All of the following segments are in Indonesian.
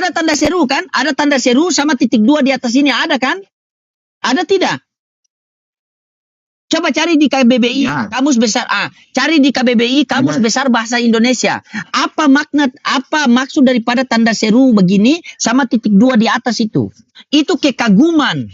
ada tanda seru kan? Ada tanda seru sama titik 2 di atas ini, ada kan? Ada tidak? Coba cari di KBBI Ya. kamus besar cari di KBBI kamus besar bahasa Indonesia. Apa maksud daripada tanda seru begini sama titik 2 di atas itu? Itu kekaguman,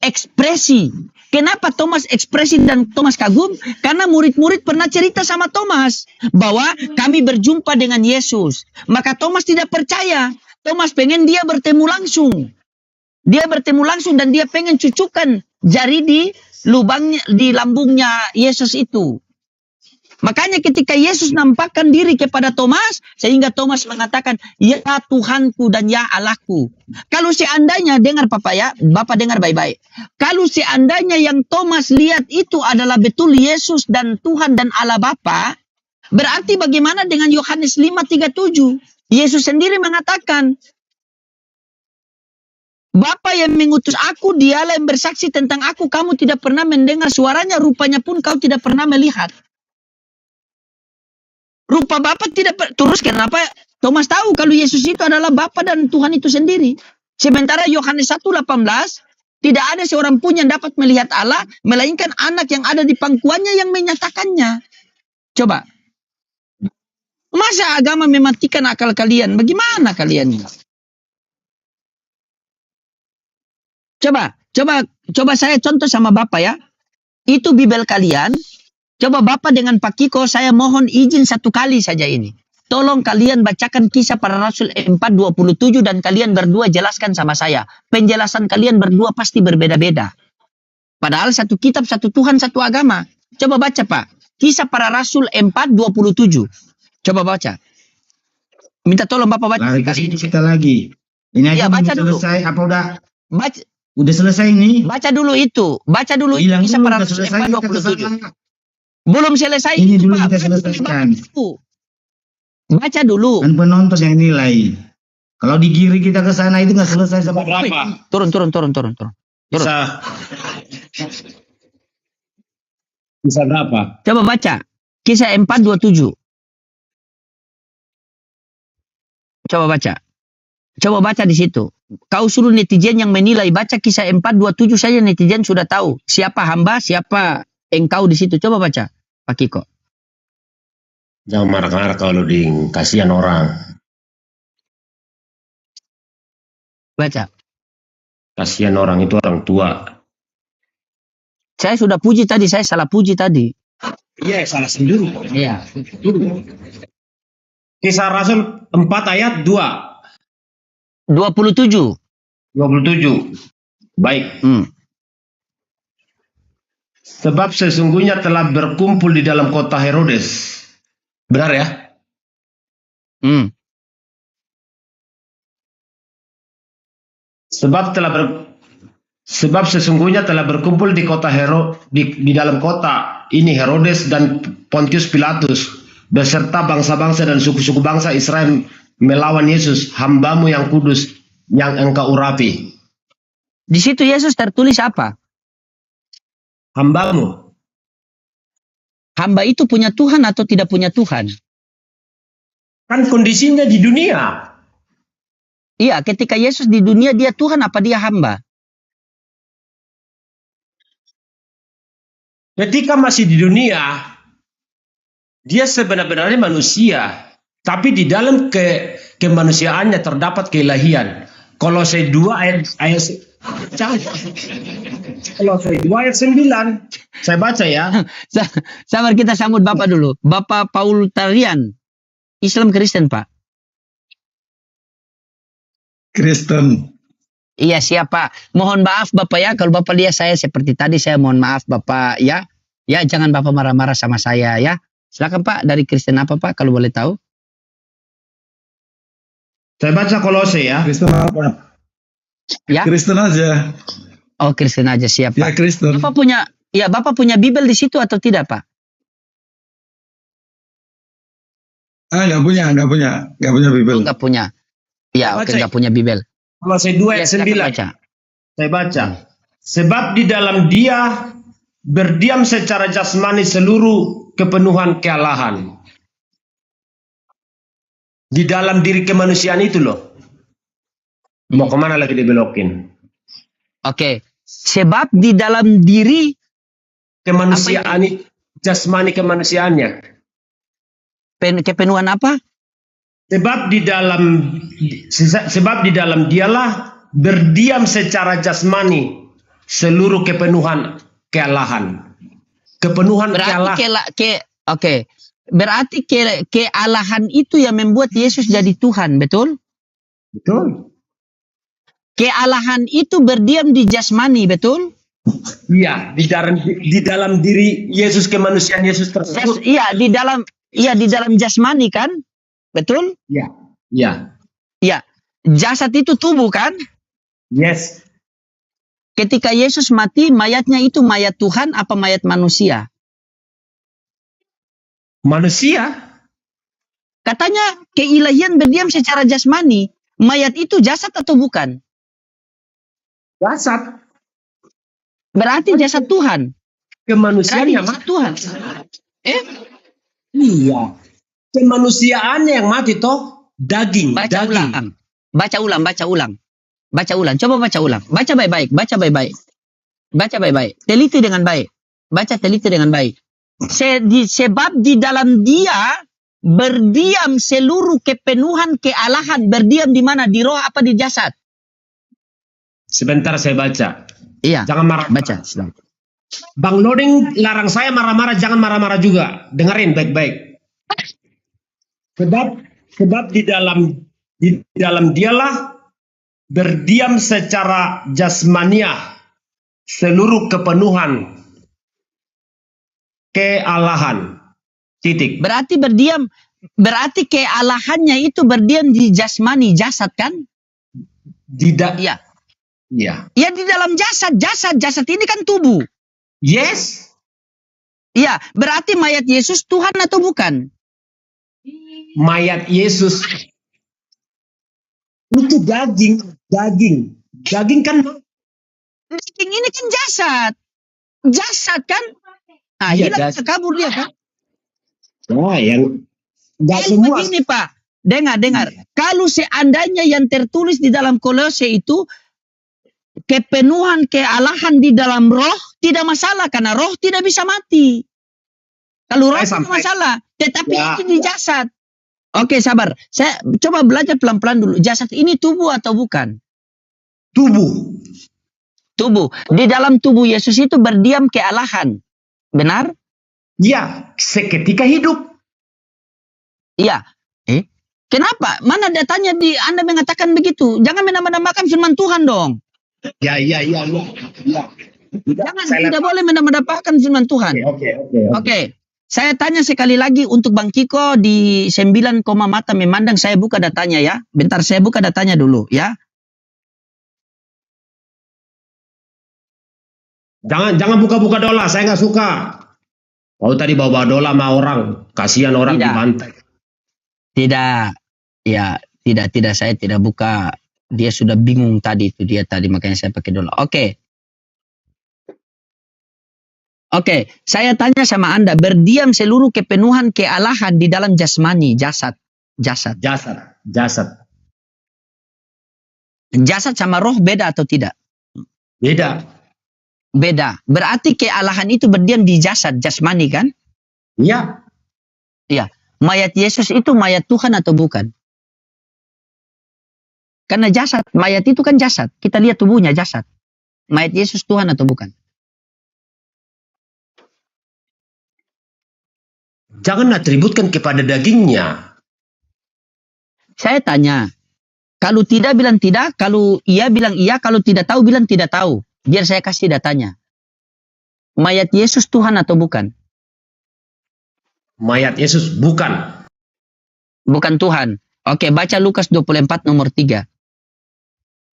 ekspresi. Kenapa Thomas ekspresi dan Thomas kagum? Karena murid-murid pernah cerita sama Thomas bahwa kami berjumpa dengan Yesus. Maka Thomas tidak percaya. Thomas pengen dia bertemu langsung. Dia bertemu langsung dan dia pengen cucukan jari di lubangnya, di lambungnya Yesus itu. Makanya ketika Yesus nampakkan diri kepada Thomas, sehingga Thomas mengatakan, ya Tuhanku dan ya Allahku. Kalau seandainya, dengar Bapak ya, Bapak dengar baik-baik. Kalau seandainya yang Thomas lihat itu adalah betul Yesus dan Tuhan dan Allah Bapa, berarti bagaimana dengan Yohanes 5:37? Yesus sendiri mengatakan, Bapa yang mengutus aku, dialah yang bersaksi tentang aku. Kamu tidak pernah mendengar suaranya, rupanya pun kau tidak pernah melihat. Rupa Bapa tidak terus kenapa Thomas tahu kalau Yesus itu adalah Bapa dan Tuhan itu sendiri. Sementara Yohanes 1:18, tidak ada seorang pun yang dapat melihat Allah, melainkan anak yang ada di pangkuannya yang menyatakannya. Coba. Masa agama mematikan akal kalian? Bagaimana kalian ini? Coba saya contoh sama Bapak ya. Itu Bibel kalian. Coba Bapak dengan Pak Kiko, saya mohon izin satu kali saja ini. Tolong kalian bacakan Kisah Para Rasul 4:27 dan kalian berdua jelaskan sama saya. Penjelasan kalian berdua pasti berbeda-beda. Padahal satu kitab, satu Tuhan, satu agama. Coba baca Pak. Kisah Para Rasul 4:27. Coba baca. Minta tolong Bapak baca. Lari kasih kita lagi. Ini aja baca belum dulu. selesai. Apa udah? Baca. Udah selesai ini? Baca dulu itu. Baca dulu Hilang Kisah dulu, Para udah Rasul selesai, 4:27. kita Belum selesai. ini itu, dulu Pak. kita selesaikan. Baca dulu. Kan penonton yang nilai. Kalau digiri kita ke sana itu nggak selesai sama Berapa? Turun. Bisa berapa? Coba baca. Kisah 4:27. Coba baca. Coba baca di situ. Kau suruh netizen yang menilai, baca Kisah 4:27 saja, netizen sudah tahu siapa hamba, siapa engkau di situ. Coba baca, Pak Kiko. Jangan marah-marah kalau kasihan orang. Baca. Kasihan orang itu orang tua. Saya sudah puji tadi, saya salah puji tadi. Iya, salah sendiri. Iya. Kisah Rasul 4 ayat 27. 27. Baik. Sebab sesungguhnya telah berkumpul di dalam kota Herodes. Benar ya? Sebab sesungguhnya telah berkumpul di kota di dalam kota ini Herodes dan Pontius Pilatus beserta bangsa-bangsa dan suku-suku bangsa Israel melawan Yesus, hambamu yang kudus yang engkau urapi. Di situ Yesus tertulis apa? Hambamu. Hamba itu punya Tuhan atau tidak punya Tuhan? Kan kondisinya di dunia. Iya, ketika Yesus di dunia, dia Tuhan apa dia hamba? Ketika masih di dunia, dia sebenarnya manusia. Tapi di dalam kemanusiaannya terdapat keilahian. Kolose 2 ayat 9. Saya baca ya. Sabar, kita sambut Bapak dulu. Bapak Paul Tarian. Islam Kristen, Pak? Kristen. Iya, siapa? Mohon maaf Bapak ya, kalau Bapak lihat saya seperti tadi, saya mohon maaf Bapak ya. Ya, jangan Bapak marah-marah sama saya ya. Silakan Pak, dari Kristen apa Pak, kalau boleh tahu? Saya baca Kolose ya. Kristen apa? Ya. Kristen aja. Oh, Kristen aja, siap Pak. Ya, Kristen. Bapak punya Bibel di situ atau tidak Pak? Nggak punya Bibel. Nggak punya. Ya, oke, nggak punya Bibel. Kolose 2 ayat 9. Saya baca. Sebab di dalam dia berdiam secara jasmani seluruh kepenuhan kealahan. Di dalam diri kemanusiaan itu loh. Mau kemana lagi dibelokin? Oke. Sebab di dalam diri Kemanusiaan itu, jasmani kemanusiaannya. kepenuhan apa? Sebab di dalam dialah berdiam secara jasmani seluruh kepenuhan kealahan. Kepenuhan kealahan. Oke. Berarti kealahan itu yang membuat Yesus jadi Tuhan, betul? Betul. Kealahan itu berdiam di jasmani, betul? Iya, di dalam diri Yesus, kemanusiaan Yesus tersebut. Iya, di dalam jasmani kan? Betul? Iya. Iya. Iya. Jasad itu tubuh kan? Yes. Ketika Yesus mati, mayatnya itu mayat Tuhan apa mayat manusia? Manusia. Katanya keilahian berdiam secara jasmani. Mayat itu jasad atau bukan? Jasad. Berarti jasad Tuhan. Kemanusiaan Berarti yang jasad mati. Tuhan. Iya. Kemanusiaannya yang mati toh. Daging. Baca daging. ulang. Baca ulang. Baca ulang. Coba baca ulang. Baca baik-baik. Baca baik-baik. Teliti dengan baik. Teliti dengan baik. Sebab di dalam dia berdiam seluruh kepenuhan kealahan. Berdiam di mana? Di roh apa di jasad? Sebentar saya baca. Iya. Jangan marah. Baca. Bang Loading larang saya marah-marah. Jangan marah-marah juga. Dengerin baik-baik. Sebab di dalam dialah berdiam secara jasmaniah seluruh kepenuhan kealahan. Titik. Berarti kealahannya itu berdiam di jasmani, jasad kan? Iya. Iya. Ya di dalam jasad ini kan tubuh. Yes. Iya, berarti mayat Yesus Tuhan atau bukan? Mayat Yesus itu daging kan. Daging ini kan jasad kan? Nah, Iya, hilang jasad. kabur dia kan? Wah, yang nggak Kalau semua. begini Pak, dengar. Kalau seandainya yang tertulis di dalam Kolose itu kepenuhan kealahan di dalam roh, tidak masalah karena roh tidak bisa mati. Kalau roh tidak masalah, tetapi itu di jasad. Oke, sabar. Saya coba belajar pelan-pelan dulu. Jasad ini tubuh atau bukan? Tubuh. Di dalam tubuh Yesus itu berdiam kealahan. Benar? Iya, seketika hidup. Iya. Kenapa? Mana datanya Anda mengatakan begitu? Jangan menambah-nambahkan firman Tuhan dong. Ya. Jangan, tidak boleh menambah-nambahkan firman Tuhan. Oke. Saya tanya sekali lagi untuk Bang Kiko di 9, mata memandang. Saya buka datanya ya. Bentar, saya buka datanya dulu ya. Jangan buka-buka dola, saya nggak suka. Oh tadi bawa dola sama orang, kasihan orang Tidak. dibantai. Tidak, saya tidak buka. Dia sudah bingung tadi itu makanya saya pakai dola. Oke, saya tanya sama Anda, berdiam seluruh kepenuhan kealahan di dalam jasmani, jasad. Jasad. Jasad sama roh beda atau tidak? Beda. Berarti kealahan itu berdiam di jasad, jasmani kan? Iya. Iya. Mayat Yesus itu mayat Tuhan atau bukan? Karena jasad, mayat itu kan jasad. Kita lihat tubuhnya jasad. Mayat Yesus Tuhan atau bukan? Jangan atributkan kepada dagingnya. Saya tanya, kalau tidak bilang tidak, kalau iya bilang iya, kalau tidak tahu bilang tidak tahu. Biar saya kasih datanya. Mayat Yesus Tuhan atau bukan? Mayat Yesus bukan. Bukan Tuhan. Oke, baca Lukas 24 nomor 3.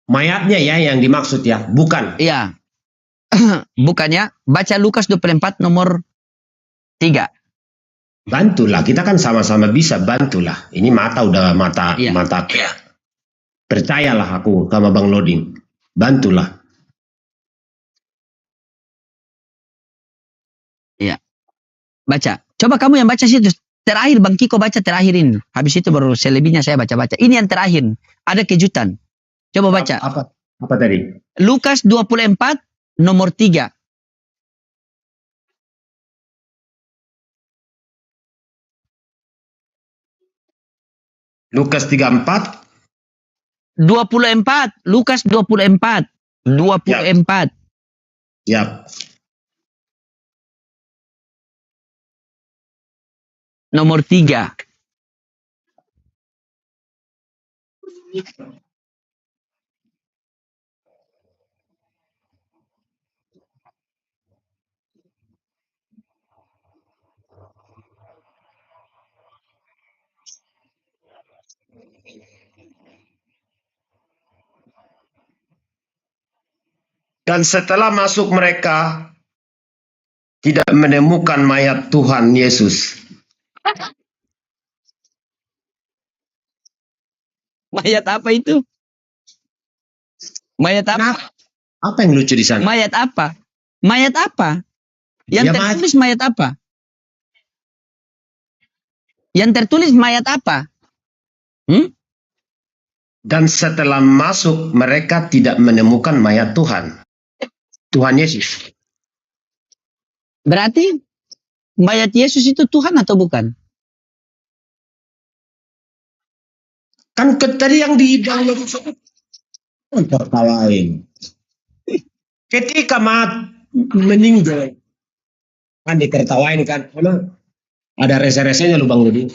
Mayatnya ya yang dimaksud ya, bukan. Iya. Bukan ya. Baca Lukas 24 nomor 3. Bantulah, kita kan sama-sama bisa, bantulah. Ini mata Iya. ya. Percayalah aku sama Bang Loading. Bantulah. Iya. Baca. Coba kamu yang baca situ. Terakhir Bang Kiko baca terakhir ini. Habis itu baru selebihnya saya baca-baca. Ini yang terakhir. Ada kejutan. Coba baca. Apa tadi? Lukas 24 nomor 3. Lukas 34. 24. Lukas 24. 24. Ya. Nomor 3. Dan setelah masuk mereka tidak menemukan mayat Tuhan Yesus. Mayat apa itu? Mayat apa? Kenapa? Apa yang lucu di sana? Mayat apa? Mayat apa? Yang Ya, tertulis mayat apa? Yang tertulis mayat apa? Dan setelah masuk mereka tidak menemukan mayat Tuhan. Tuhan Yesus. Berarti mayat Yesus itu Tuhan atau bukan? Kan tadi yang didownload itu tertawain. Ketika meninggal kan ditertawain kan. Emang ada rese-resenya lu Bang Ludi.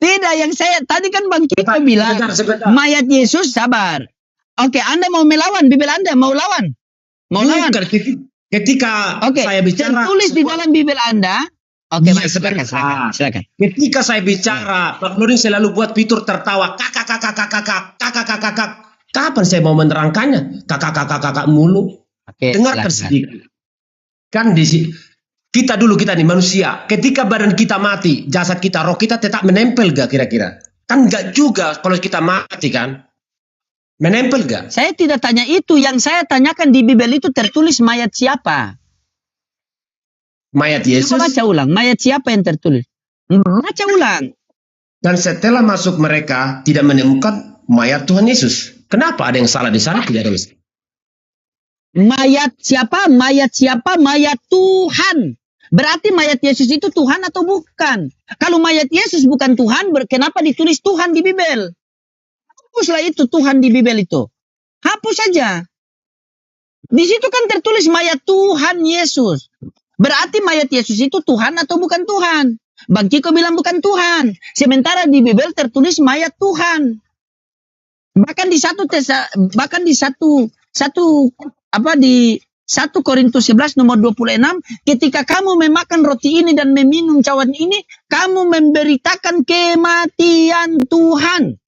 Tidak, yang saya tadi kan Bang Kiko bilang Sebentar. mayat Yesus, sabar. Oke, Anda mau melawan Bibel Anda, mau lawan? Mau lawan? Ketika Oke, saya bicara tertulis di dalam Bibel Anda. Oke, Iya, Mas, silakan. ketika saya bicara, Pak Nurdin selalu buat fitur tertawa. Kakak. Kapan saya mau menerangkannya? Kakak mulu. Oke, Dengarkan silakan. sedikit. Kan kita nih manusia. Ketika badan kita mati, jasad kita, roh kita tetap menempel gak kira-kira? Kan gak juga kalau kita mati kan? Menempel gak? Saya tidak tanya itu, yang saya tanyakan di Bibel itu tertulis mayat siapa? Mayat Yesus. Coba baca ulang, mayat siapa yang tertulis? Baca ulang. Dan setelah masuk mereka tidak menemukan mayat Tuhan Yesus. Kenapa ada yang salah di sana? Tidak ada. Mayat siapa? Mayat siapa? Mayat Tuhan. Berarti mayat Yesus itu Tuhan atau bukan? Kalau mayat Yesus bukan Tuhan, kenapa ditulis Tuhan di Bibel? Hapuslah itu Tuhan di Bibel itu. Hapus saja. Di situ kan tertulis mayat Tuhan Yesus. Berarti mayat Yesus itu Tuhan atau bukan Tuhan? Bang Kiko bilang bukan Tuhan. Sementara di Bibel tertulis mayat Tuhan. Bahkan di 1 Korintus 11 nomor 26, ketika kamu memakan roti ini dan meminum cawan ini, kamu memberitakan kematian Tuhan.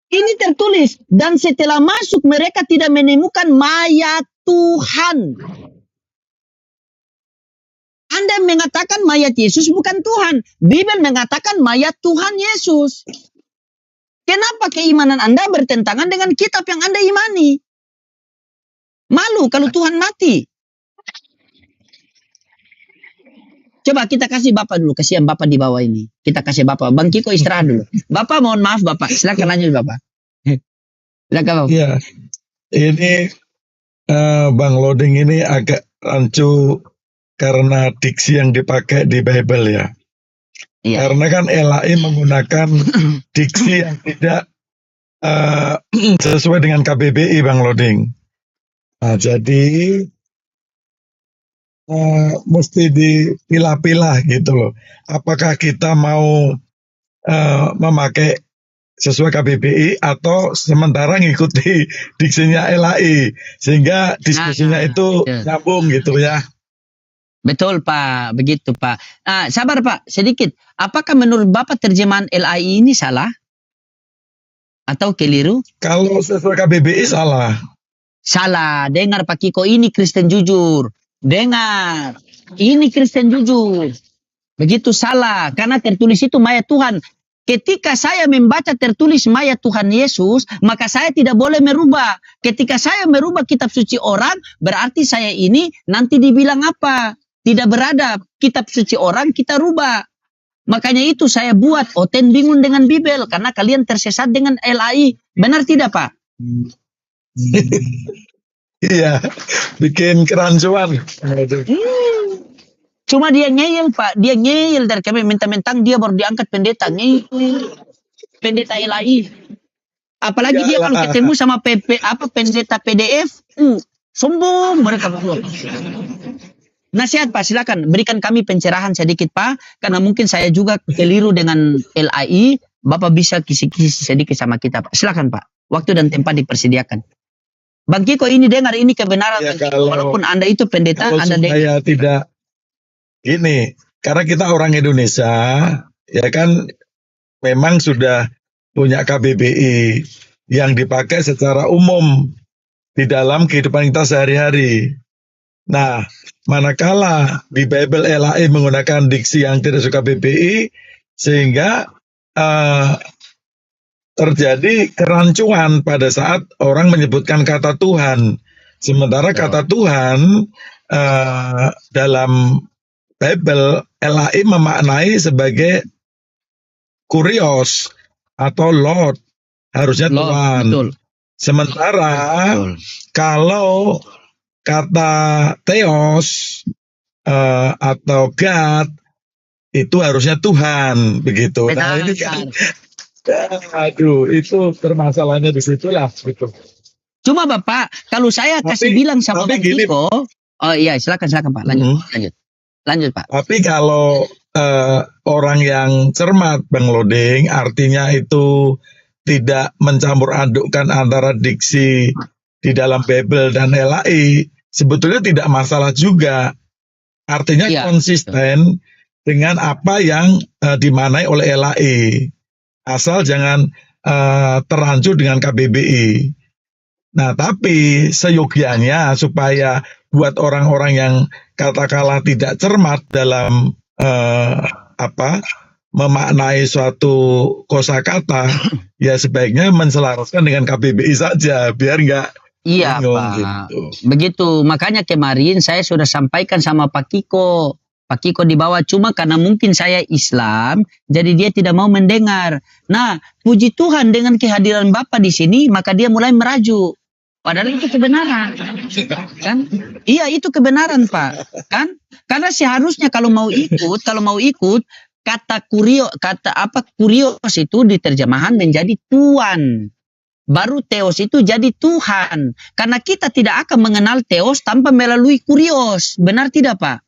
Ini tertulis, dan setelah masuk mereka tidak menemukan mayat Tuhan. Anda mengatakan mayat Yesus bukan Tuhan. Bibel mengatakan mayat Tuhan Yesus. Kenapa keimanan Anda bertentangan dengan kitab yang Anda imani? Malu kalau Tuhan mati. Coba kita kasih Bapak dulu. Kasihan Bapak di bawah ini. Kita kasih Bapak. Bang Kiko istirahat dulu. Bapak mohon maaf Bapak. Silakan lanjut Bapak. Silakan Bapak. Iya. Ini Bang Loading ini agak rancu karena diksi yang dipakai di Bible ya. Iya. Karena kan LAI menggunakan diksi yang tidak sesuai dengan KBBI Bang Loading. Nah, jadi mesti dipilah-pilah gitu loh. Apakah kita mau memakai sesuai KBBI atau sementara ngikuti diksinya LAI sehingga diskusinya itu betul. nyambung gitu ya. Betul Pak, begitu Pak. Nah, sabar Pak, sedikit. Apakah menurut Bapak terjemahan LAI ini salah? Atau keliru? Kalau sesuai KBBI salah. Salah. Dengar Pak Kiko, ini Kristen jujur. Dengar. Ini Kristen jujur. Begitu salah. Karena tertulis itu mayat Tuhan. Ketika saya membaca tertulis mayat Tuhan Yesus, maka saya tidak boleh merubah. Ketika saya merubah kitab suci orang, berarti saya ini nanti dibilang apa? tidak berada kitab suci orang kita rubah. Makanya itu saya buat Oten bingung dengan Bibel karena kalian tersesat dengan LAI. Benar tidak, Pak? Iya, bikin kerancuan. Cuma dia ngeyel, Pak. Dia ngeyel dari kami mentang-mentang dia baru diangkat pendeta. Ngeyel. Pendeta LAI. Apalagi dia kalau ketemu sama pendeta PDF, sombong mereka berdua. Nasihat Pak, silakan berikan kami pencerahan sedikit Pak, karena mungkin saya juga keliru dengan LAI. Bapak bisa kisi-kisi sedikit sama kita Pak. Silakan Pak, waktu dan tempat dipersediakan. Bang Kiko ini dengar ini kebenaran, Ya, Bang Kiko. Walaupun Anda itu pendeta, Kalau Anda supaya tidak gini, karena kita orang Indonesia, ya kan memang sudah punya KBBI yang dipakai secara umum di dalam kehidupan kita sehari-hari. Nah, manakala di Bible LAI menggunakan diksi yang tidak suka KBBI, sehingga terjadi kerancuan pada saat orang menyebutkan kata Tuhan. Sementara kata Tuhan dalam Bible LAI memaknai sebagai kurios atau Lord, harusnya Lord, Tuhan. betul. Sementara kalau kata Theos atau God itu harusnya Tuhan, begitu. Nah ini kan, aduh, itu permasalahannya di situlah, gitu. Cuma Bapak, kalau saya kasih bilang sama Bang Kiko, oh iya silakan Pak, lanjut Pak. Tapi kalau orang yang cermat, Bang Loding, artinya itu tidak mencampur adukkan antara diksi di dalam Bible dan LAI, sebetulnya tidak masalah juga. Artinya konsisten dengan apa yang dimanai oleh LAI. Asal jangan terrancu dengan KBBI. Nah, tapi seyogianya supaya buat orang-orang yang katakanlah tidak cermat dalam memaknai suatu kosakata, ya sebaiknya menselaraskan dengan KBBI saja, biar nggak Iya bingung, Pak, gitu. Begitu. Makanya kemarin saya sudah sampaikan sama Pak Kiko. Pak Kiko dibawa, cuma karena mungkin saya Islam, jadi dia tidak mau mendengar. Nah, puji Tuhan dengan kehadiran Bapak di sini, maka dia mulai merajuk. Padahal itu kebenaran, kan? Iya, itu kebenaran Pak, kan? Karena seharusnya kalau mau ikut, kata kurios itu diterjemahan menjadi Tuhan. Baru Theos itu jadi Tuhan. Karena kita tidak akan mengenal Theos tanpa melalui kurios. Benar tidak Pak?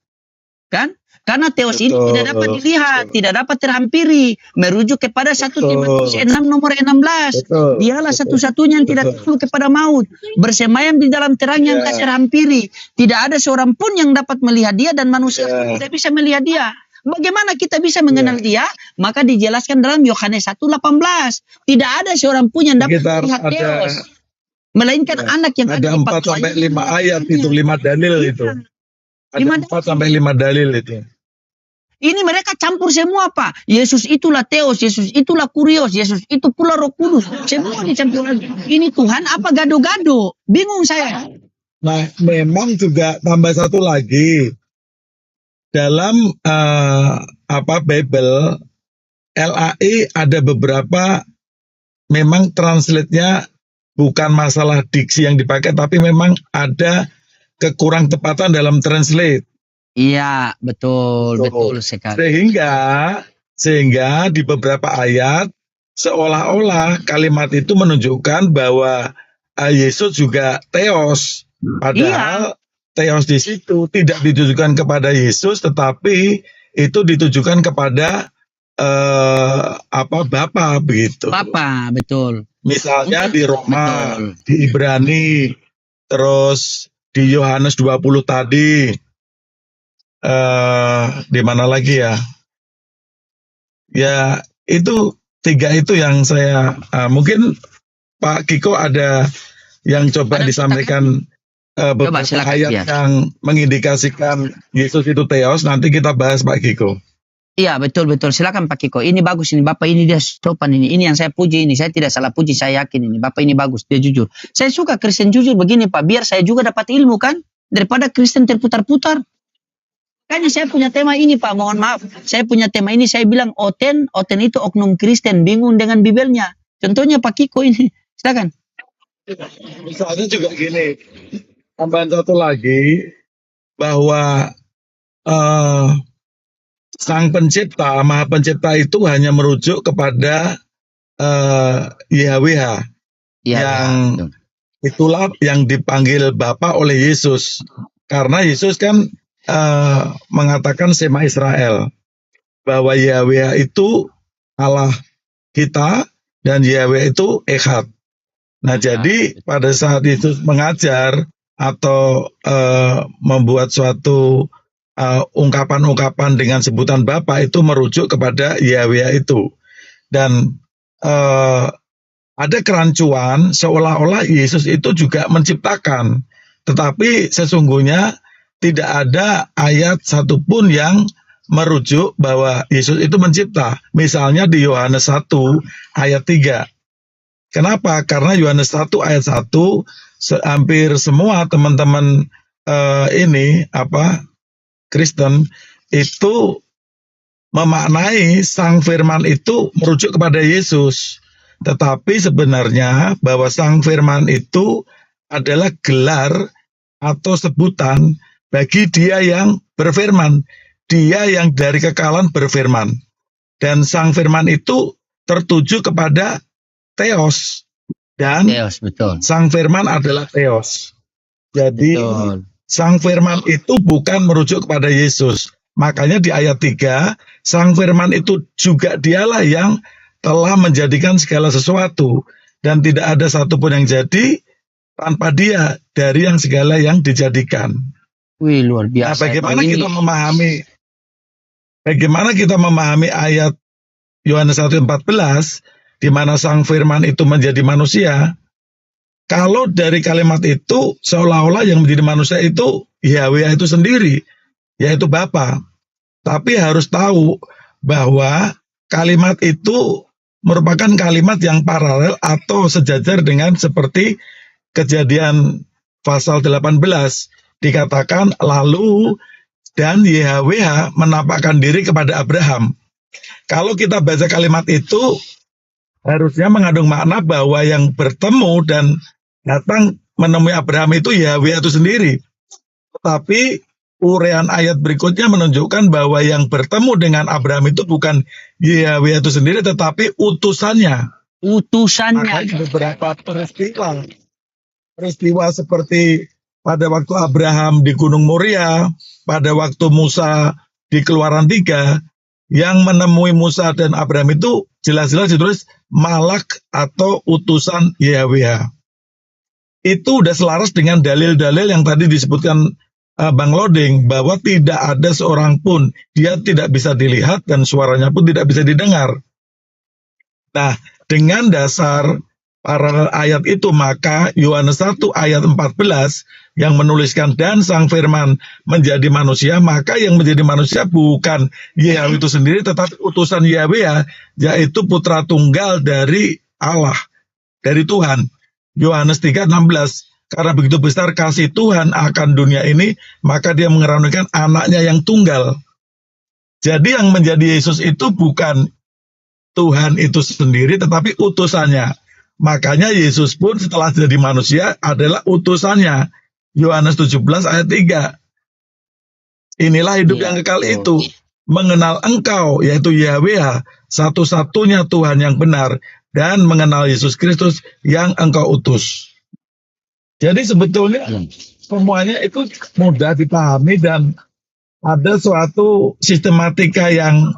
Kan? Karena Theos ini tidak dapat dilihat, tidak dapat terhampiri. Merujuk kepada 1 Timotius 6 nomor 16. Dialah satu-satunya yang tidak takut kepada maut. Bersemayam di dalam terang yang tak terhampiri. Tidak ada seorang pun yang dapat melihat dia dan manusia pun tidak bisa melihat dia. Bagaimana kita bisa mengenal dia? Maka dijelaskan dalam Yohanes 1:18. Tidak ada seorang pun yang dapat melihat Theos. Melainkan anak yang ada 4-5 ayat itu, 5 dalil itu. Ada 4-5 dalil itu. Ini mereka campur semua Pak. Yesus itulah Theos, Yesus itulah kurios, Yesus itu pula Roh Kudus. Semua dicampur lagi. Ini Tuhan apa gado-gado? Bingung saya. Nah, memang juga tambah satu lagi. Dalam Bible LAI ada beberapa memang translate-nya bukan masalah diksi yang dipakai, tapi memang ada kekurang tepatan dalam translate. Iya, betul sekali. Sehingga di beberapa ayat seolah-olah kalimat itu menunjukkan bahwa Yesus juga Theos, padahal Theos di situ tidak ditujukan kepada Yesus, tetapi itu ditujukan kepada Bapa, begitu. Bapa, betul. Misalnya di Roma, di Ibrani, terus di Yohanes 20 tadi, di mana lagi ya? Ya itu 3 itu yang saya mungkin Pak Kiko ada yang coba disampaikan beberapa ayat yang mengindikasikan Yesus itu Theos. Nanti kita bahas Pak Kiko. Iya betul. Silakan Pak Kiko. Ini bagus ini Bapak, ini dia sopan ini. Ini yang saya puji ini. Saya tidak salah puji, saya yakin ini Bapak ini bagus, dia jujur. Saya suka Kristen jujur begini Pak, biar saya juga dapat ilmu kan, daripada Kristen terputar-putar. Makanya saya punya tema ini, Pak. Mohon maaf. Saya punya tema ini, saya bilang Oten itu oknum Kristen, bingung dengan Bibelnya. Contohnya Pak Kiko ini. Silakan. Misalnya juga gini, tambahan satu lagi, bahwa eh, Sang Pencipta, Maha Pencipta itu hanya merujuk kepada YHWH, Iya, yang betul. itulah yang dipanggil Bapa oleh Yesus. Karena Yesus kan mengatakan Sema Israel, bahwa YHWH itu Allah kita dan YHWH itu Echad. Nah, jadi pada saat Yesus mengajar atau membuat suatu ungkapan-ungkapan dengan sebutan Bapa, itu merujuk kepada YHWH itu. Dan ada kerancuan seolah-olah Yesus itu juga menciptakan, tetapi sesungguhnya tidak ada ayat satupun yang merujuk bahwa Yesus itu mencipta. Misalnya di Yohanes 1 ayat 3. Kenapa? Karena Yohanes 1 ayat 1 hampir semua teman-teman Kristen itu memaknai Sang Firman itu merujuk kepada Yesus. Tetapi sebenarnya bahwa Sang Firman itu adalah gelar atau sebutan bagi Dia yang berfirman, Dia yang dari kekalan berfirman. Dan Sang Firman itu tertuju kepada Theos, dan Theos, betul. Sang Firman adalah Theos. Jadi Betul. Sang Firman itu bukan merujuk kepada Yesus. Makanya di ayat 3, Sang Firman itu juga Dialah yang telah menjadikan segala sesuatu, dan tidak ada satupun yang jadi tanpa Dia dari yang segala yang dijadikan. Wih, luar Nah, biasa. bagaimana kita memahami ayat Yohanes 1:14, di mana Sang Firman itu menjadi manusia? Kalau dari kalimat itu seolah-olah yang menjadi manusia itu Yahweh itu sendiri, yaitu Bapa. Tapi harus tahu bahwa kalimat itu merupakan kalimat yang paralel atau sejajar dengan seperti Kejadian pasal 18, dikatakan lalu dan YHWH menampakkan diri kepada Abraham. Kalau kita baca kalimat itu harusnya mengandung makna bahwa yang bertemu dan datang menemui Abraham itu YHWH itu sendiri. Tetapi uraian ayat berikutnya menunjukkan bahwa yang bertemu dengan Abraham itu bukan YHWH itu sendiri, tetapi utusannya. Makanya beberapa peristiwa seperti pada waktu Abraham di Gunung Moria, pada waktu Musa di Keluaran 3, yang menemui Musa dan Abraham itu jelas-jelas ditulis malak atau utusan YHWH. Itu udah selaras dengan dalil-dalil yang tadi disebutkan Bang Loding, bahwa tidak ada seorang pun, dia tidak bisa dilihat dan suaranya pun tidak bisa didengar. Nah, dengan dasar para ayat itu, maka Yohanes 1 ayat 14 yang menuliskan dan Sang Firman menjadi manusia, maka yang menjadi manusia bukan Yahweh itu sendiri, tetapi utusan Yahweh, yaitu putra tunggal dari Allah, dari Tuhan. Yohanes 3:16, karena begitu besar kasih Tuhan akan dunia ini, maka Dia mengaruniakan anaknya yang tunggal. Jadi yang menjadi Yesus itu bukan Tuhan itu sendiri, tetapi utusannya. Makanya Yesus pun setelah jadi manusia adalah utusannya. Yohanes 17 ayat 3. Inilah hidup yang kekal itu, mengenal Engkau, yaitu Yahweh, satu-satunya Tuhan yang benar, dan mengenal Yesus Kristus yang Engkau utus. Jadi sebetulnya semuanya itu mudah dipahami dan ada suatu sistematika yang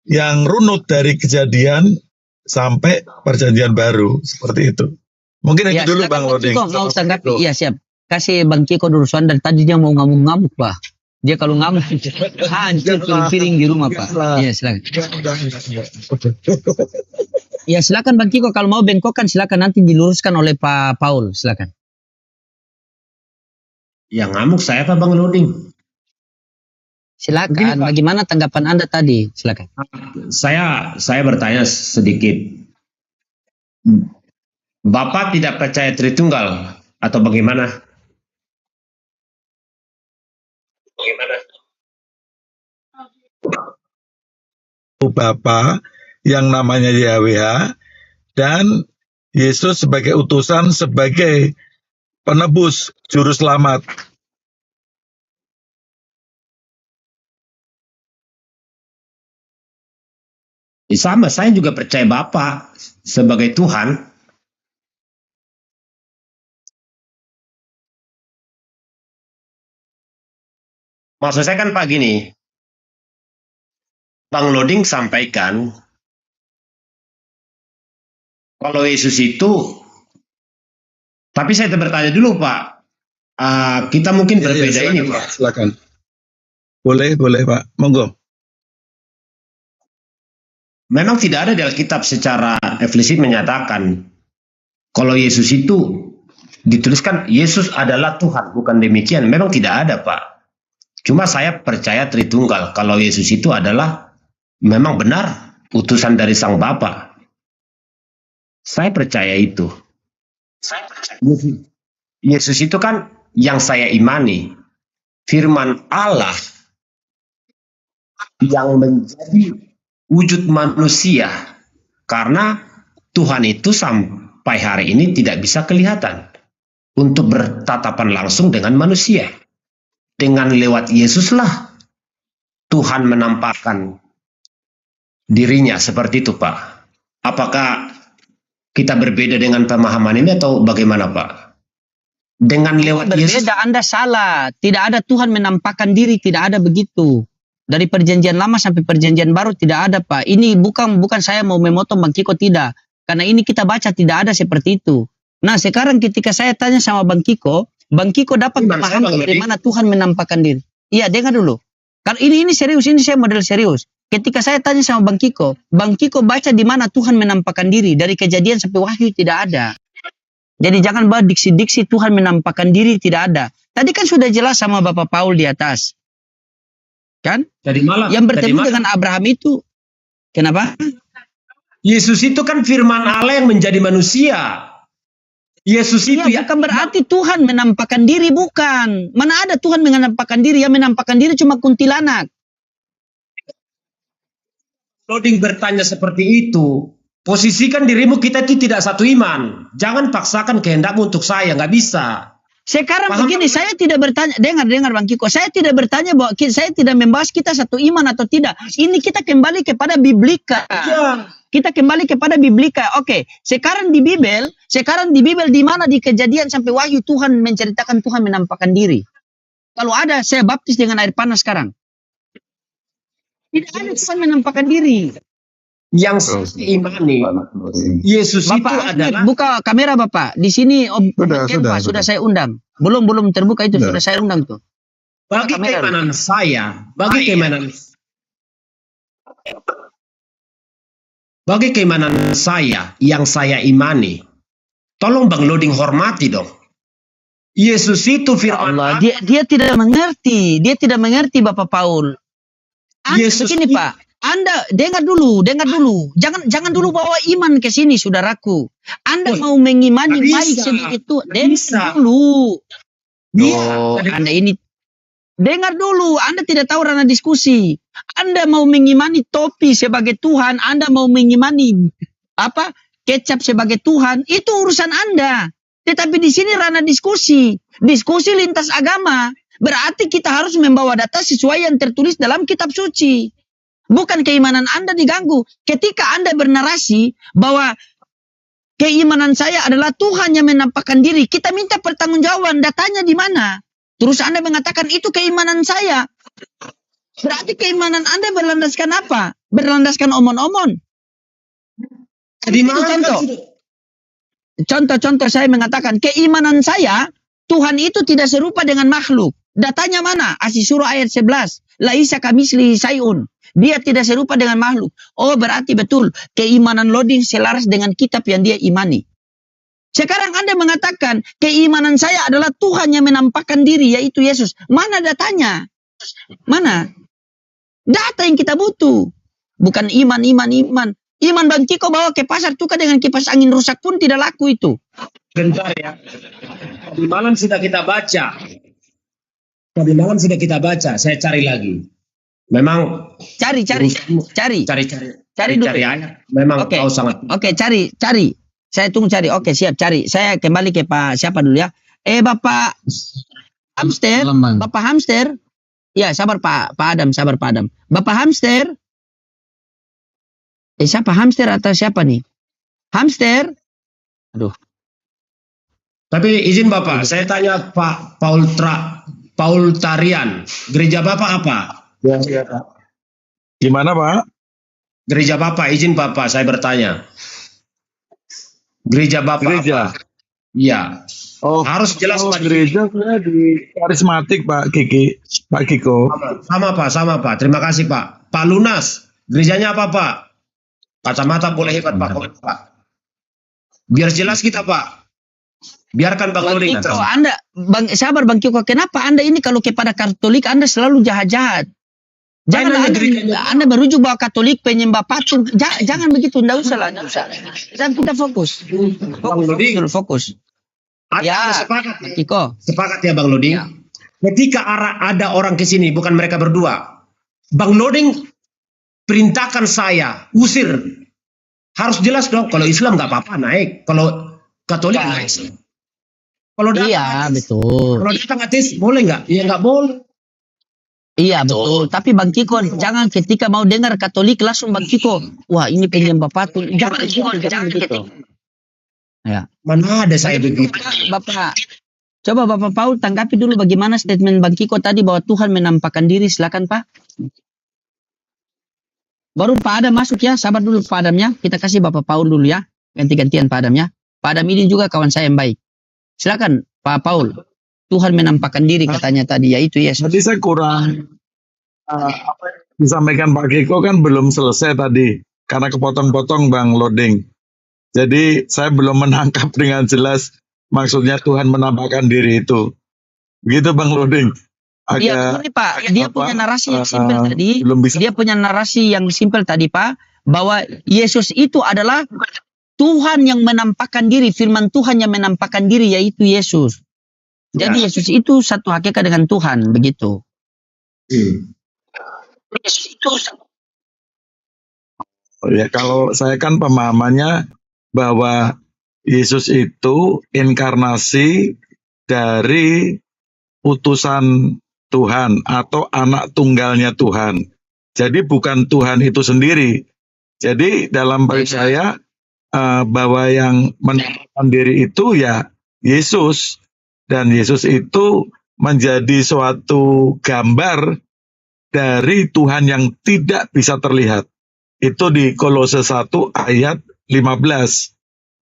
yang runut dari Kejadian sampai Perjanjian Baru, seperti itu. Mungkin itu dulu Bang Loding. Mau tanggapi? Iya, siap. Kasih Bang Kiko dulu, soalnya dari tadi dia mau ngamuk-ngamuk, Pak. Dia kalau ngamuk hancur piring di rumah, Pak. Iya, silakan. Ya, silakan Bang Kiko, kalau mau bengkokkan silakan, nanti diluruskan oleh Pak Paul, silakan. Yang ngamuk saya apa Bang Loding? Silakan. Begini, Pak. Bagaimana tanggapan Anda tadi? Silakan. Saya bertanya sedikit. Bapak tidak percaya Tritunggal atau bagaimana? Bapa yang namanya YHWH, dan Yesus sebagai utusan, sebagai penebus, juru selamat. Sama, saya juga percaya Bapa sebagai Tuhan. Maksud saya kan Pak gini, Bang Loding sampaikan kalau Yesus itu, tapi saya bertanya dulu Pak, kita mungkin berbeda ini Pak. Silakan. Boleh Pak, monggo. Memang tidak ada di Alkitab secara eksplisit menyatakan kalau Yesus itu dituliskan Yesus adalah Tuhan, bukan demikian. Memang tidak ada Pak. Cuma saya percaya Tritunggal, kalau Yesus itu adalah memang benar utusan dari Sang Bapa. Saya percaya itu. Yesus itu kan yang saya imani, firman Allah yang menjadi wujud manusia, karena Tuhan itu sampai hari ini tidak bisa kelihatan untuk bertatapan langsung dengan manusia. Dengan lewat Yesuslah Tuhan menampakkan dirinya, seperti itu Pak. Apakah kita berbeda dengan pemahaman ini atau bagaimana Pak? Dengan lewat Yesus. Berbeda, Anda salah. Tidak ada Tuhan menampakkan diri, tidak ada begitu. Dari perjanjian lama sampai perjanjian baru tidak ada Pak. Ini bukan saya mau memotong Bang Kiko, tidak. Karena ini kita baca tidak ada seperti itu. Nah sekarang ketika saya tanya sama Bang Kiko dapat memahami dari mana Tuhan menampakkan diri. Iya, dengar dulu. Karena ini serius, ini saya model serius. Ketika saya tanya sama Bang Kiko baca di mana Tuhan menampakkan diri. Dari Kejadian sampai Wahyu tidak ada. Jadi jangan bawa diksi-diksi Tuhan menampakkan diri, tidak ada. Tadi kan sudah jelas sama Bapak Paul di atas. Kan? Yang bertemu dengan Abraham itu. Kenapa? Yesus itu kan firman Allah yang menjadi manusia. Yesus itu bukan berarti Tuhan menampakkan diri, bukan. Mana ada Tuhan menampakkan diri? Yang menampakkan diri cuma kuntilanak. Loding bertanya seperti itu. Posisikan dirimu, kita itu tidak satu iman. Jangan paksakan kehendakmu untuk saya, nggak bisa. Sekarang begini, saya tidak bertanya, dengar Bang Kiko, saya tidak bertanya bahwa saya tidak membahas kita satu iman atau tidak. Ini kita kembali kepada Biblika. Ya. Kita kembali kepada Biblika. Oke, sekarang di Bibel di mana di Kejadian sampai Wahyu Tuhan menceritakan Tuhan menampakkan diri. Kalau ada, saya baptis dengan air panas sekarang. Tidak ada Tuhan menampakkan diri. Yang imani Yesus Bapak, itu adalah, buka kamera Bapak. Di sini sudah saya undang. Belum terbuka itu, sudah saya undang tuh. Bagi keimanan saya, bagi keimanan saya yang saya imani, tolong Bang Loding hormati dong. Yesus itu firman Allah. Dia tidak mengerti Bapak Paul. Yesus begini Pak, Anda dengar dulu. Jangan dulu bawa iman ke sini, saudaraku. Anda mau mengimani baik sebegitu, dengar dulu. Anda ini dengar dulu, Anda tidak tahu ranah diskusi. Anda mau mengimani topi sebagai Tuhan, Anda mau mengimani kecap sebagai Tuhan, itu urusan Anda. Tetapi di sini ranah diskusi lintas agama. Berarti kita harus membawa data sesuai yang tertulis dalam kitab suci. Bukan keimanan Anda diganggu. Ketika Anda bernarasi bahwa keimanan saya adalah Tuhan yang menampakkan diri, kita minta pertanggungjawaban, datanya di mana? Terus Anda mengatakan itu keimanan saya. Berarti keimanan Anda berlandaskan apa? Berlandaskan omon-omon. Contoh saya mengatakan keimanan saya, Tuhan itu tidak serupa dengan makhluk. Datanya mana? Asy-Syura ayat 11. Laisa kamislihi syai'un. Dia tidak serupa dengan makhluk. Oh, berarti betul keimanan Loding selaras dengan kitab yang dia imani. Sekarang Anda mengatakan keimanan saya adalah Tuhan yang menampakkan diri, yaitu Yesus. Mana datanya? Mana? Data yang kita butuh. Bukan iman. Iman Bang Kiko bawa ke pasar tukar dengan kipas angin rusak pun tidak laku itu. Bentar ya. Tadi malam sudah kita baca. Saya cari lagi. Memang Cari dulu. ayat. Memang Oke. kau sangat. Oke, cari. Saya tunggu cari. Oke, siap, cari. Saya kembali ke Pak siapa dulu ya? Bapak Hamster. Bapak Hamster. Ya, sabar Pak Adam. Bapak Hamster. Siapa Hamster atau siapa nih? Hamster. Aduh. Tapi izin Bapak, saya tanya Pak Paul Tarian, gereja Bapak apa? Ya, Pak. Gimana Pak? Gereja Bapak, izin Bapak, saya bertanya. Gereja Bapak Gereja. apa? Iya. Oh, Harus jelas Pak. gereja saya di karismatik Pak Kiko. Sama Pak. Terima kasih Pak. Pak Lunas, gerejanya apa Pak? Kacamata boleh hebat Pak. Biar jelas kita Pak. Biarkan Bang Loding. Kiko, sabar Bang Kiko, kenapa Anda ini kalau kepada Katolik Anda selalu jahat-jahat? Jangan Anda merujuk bahwa Katolik penyembah patung. Jangan begitu, enggak usah lah. Dan kita fokus. Fokus. Ya, Sepakat. Kiko. Sepakat ya Bang Loding. Ya. Ketika ada orang ke sini, bukan mereka berdua. Bang Loding perintahkan saya, usir. Harus jelas dong, kalau Islam nggak apa-apa naik. Kalau Katolik naik. Kalau Iya, betul. Kalau datang ateis, boleh nggak? Ya nggak boleh. Iya, betul. Tapi Bang Kiko, jangan ketika mau dengar Katolik langsung Bang Kiko, wah ini penyembah patung. Jangan begitu. Ya. Mana ada saya begitu? Coba Bapak Paul tanggapi dulu bagaimana statement Bang Kiko tadi bahwa Tuhan menampakkan diri. Silakan Pak. Baru Pak Adam masuk ya. Sabar dulu Pak Adamnya. Kita kasih Bapak Paul dulu ya. Ganti-gantian Pak Adam ya. Pak Adam ini juga kawan saya yang baik. Silakan Pak Paul. Tuhan menampakkan diri katanya tadi, yaitu Yesus. Tadi saya kurang apa yang disampaikan Pak Kiko kan belum selesai tadi karena kepotong-potong Bang Loding. Jadi saya belum menangkap dengan jelas maksudnya Tuhan menampakkan diri itu. Begitu Bang Loding. Iya, ini Pak. Dia punya narasi yang simpel tadi. Belum bisa. Dia punya narasi yang simpel tadi Pak, bahwa Yesus itu adalah Tuhan yang menampakkan diri, firman Tuhan yang menampakkan diri, yaitu Yesus. Jadi Yesus itu satu hakikat dengan Tuhan, begitu. Oh ya, kalau saya kan pemahamannya bahwa Yesus itu inkarnasi dari utusan Tuhan atau anak tunggalnya Tuhan. Jadi bukan Tuhan itu sendiri. Jadi dalam bagi saya bahwa yang menampakkan diri itu ya Yesus. Dan Yesus itu menjadi suatu gambar dari Tuhan yang tidak bisa terlihat. Itu di Kolose 1 ayat 15.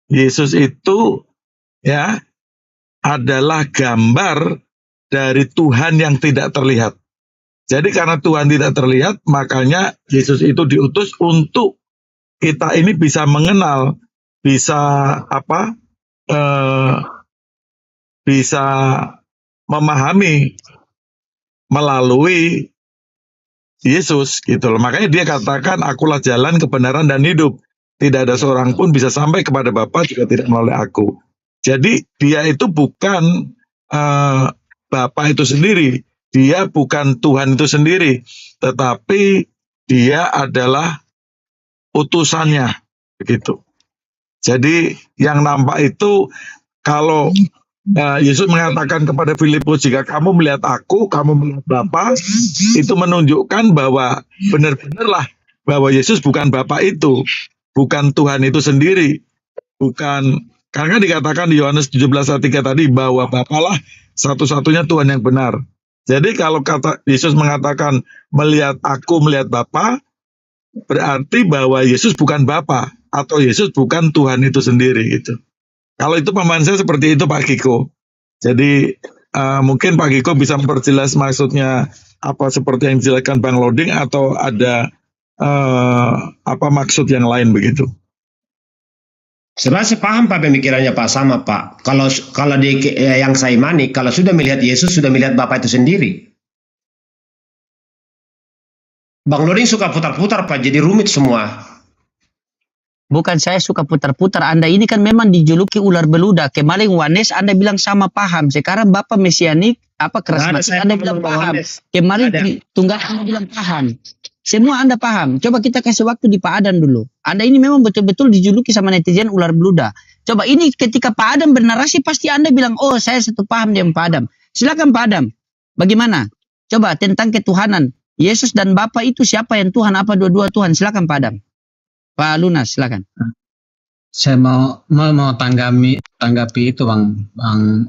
Yesus itu ya adalah gambar dari Tuhan yang tidak terlihat. Jadi karena Tuhan tidak terlihat, makanya Yesus itu diutus untuk kita ini bisa mengenal, bisa bisa memahami melalui Yesus gitu loh. Makanya dia katakan, akulah jalan, kebenaran, dan hidup. Tidak ada seorang pun bisa sampai kepada Bapa jika tidak melalui aku. Jadi dia itu bukan Bapa itu sendiri. Dia bukan Tuhan itu sendiri. Tetapi dia adalah utusannya. Begitu. Jadi yang nampak itu kalau Yesus mengatakan kepada Filipus, jika kamu melihat aku, kamu melihat Bapa, itu menunjukkan bahwa benar-benarlah bahwa Yesus bukan Bapa itu, bukan Tuhan itu sendiri, bukan, karena dikatakan di Yohanes 17:3 tadi bahwa Bapalah satu-satunya Tuhan yang benar. Jadi kalau kata Yesus mengatakan melihat aku, melihat Bapa, berarti bahwa Yesus bukan Bapa atau Yesus bukan Tuhan itu sendiri gitu. Kalau itu pemahaman saya seperti itu Pak Kiko. Jadi mungkin Pak Kiko bisa memperjelas maksudnya apa seperti yang dijelaskan Bang Loding atau ada apa maksud yang lain begitu. Sebenarnya saya paham Pak pemikirannya Pak, sama Pak. Kalau yang saya imani, kalau sudah melihat Yesus, sudah melihat Bapa itu sendiri. Bang Loding suka putar-putar Pak, jadi rumit semua. Bukan saya suka putar-putar. Anda ini kan memang dijuluki ular beludak. Kemarin Wanes Anda bilang sama paham. Sekarang Bapak Mesianik Nggak ada Keras saya Anda ngomong bilang sama paham. Wanes. Kemarin Nggak ada. Tunggal Anda bilang paham. Semua Anda paham. Coba kita kasih waktu di Pak Adam dulu. Anda ini memang betul-betul dijuluki sama netizen ular beludak. Coba ini ketika Pak Adam bernarasi pasti Anda bilang, oh saya satu paham dengan Pak Adam. Silakan Pak Adam. Bagaimana? Coba tentang ketuhanan. Yesus dan Bapa itu siapa yang Tuhan? Apa dua-dua Tuhan? Silakan Pak Adam. Pak Lunas, silakan. Saya mau tanggapi itu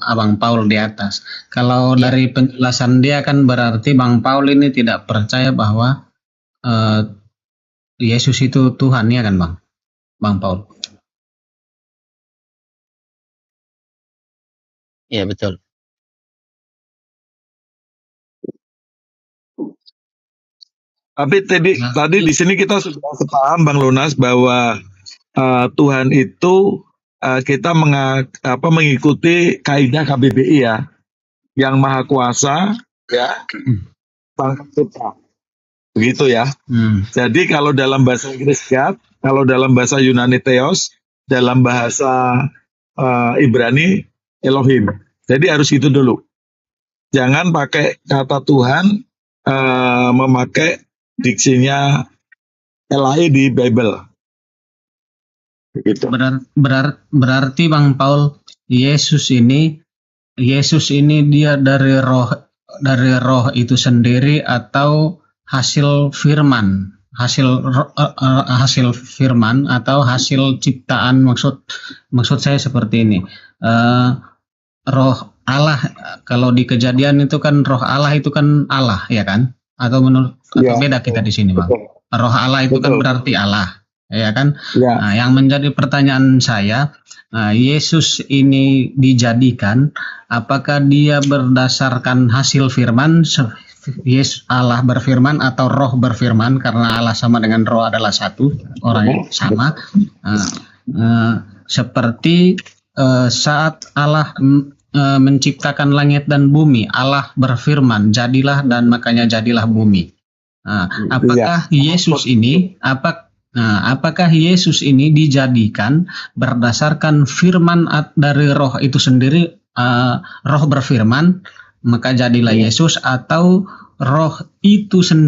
Abang Paul di atas. Kalau dari penjelasan dia kan berarti Bang Paul ini tidak percaya bahwa Yesus itu Tuhan, ya kan Bang Paul? Iya betul. Tapi tadi di sini kita sudah sepaham Bang Lunas bahwa Tuhan itu kita mengikuti kaidah KBBI ya, yang maha kuasa ya, Sang Pencipta. Begitu ya. Jadi kalau dalam bahasa Inggris God, kalau dalam bahasa Yunani Theos, dalam bahasa Ibrani Elohim. Jadi harus itu dulu. Jangan pakai kata Tuhan, memakai diksinya Elai di Bible. Begitu. Berarti Bang Paul, Yesus ini dia dari roh itu sendiri atau hasil firman atau hasil ciptaan, maksud saya seperti ini. Roh Allah, kalau di Kejadian itu kan roh Allah itu kan Allah, ya kan? Atau beda kita di sini, Bang? Roh Allah itu kan berarti Allah, ya kan? Ya. Nah, yang menjadi pertanyaan saya, Yesus ini dijadikan, apakah dia berdasarkan hasil firman, Yesus Allah berfirman atau roh berfirman, karena Allah sama dengan roh adalah satu, orang yang sama. Seperti saat Allah menciptakan langit dan bumi, Allah berfirman, jadilah, dan makanya jadilah bumi. Apakah Yesus ini, apakah Yesus ini dijadikan berdasarkan firman dari roh itu sendiri, roh berfirman, maka jadilah Yesus, atau roh itu sendiri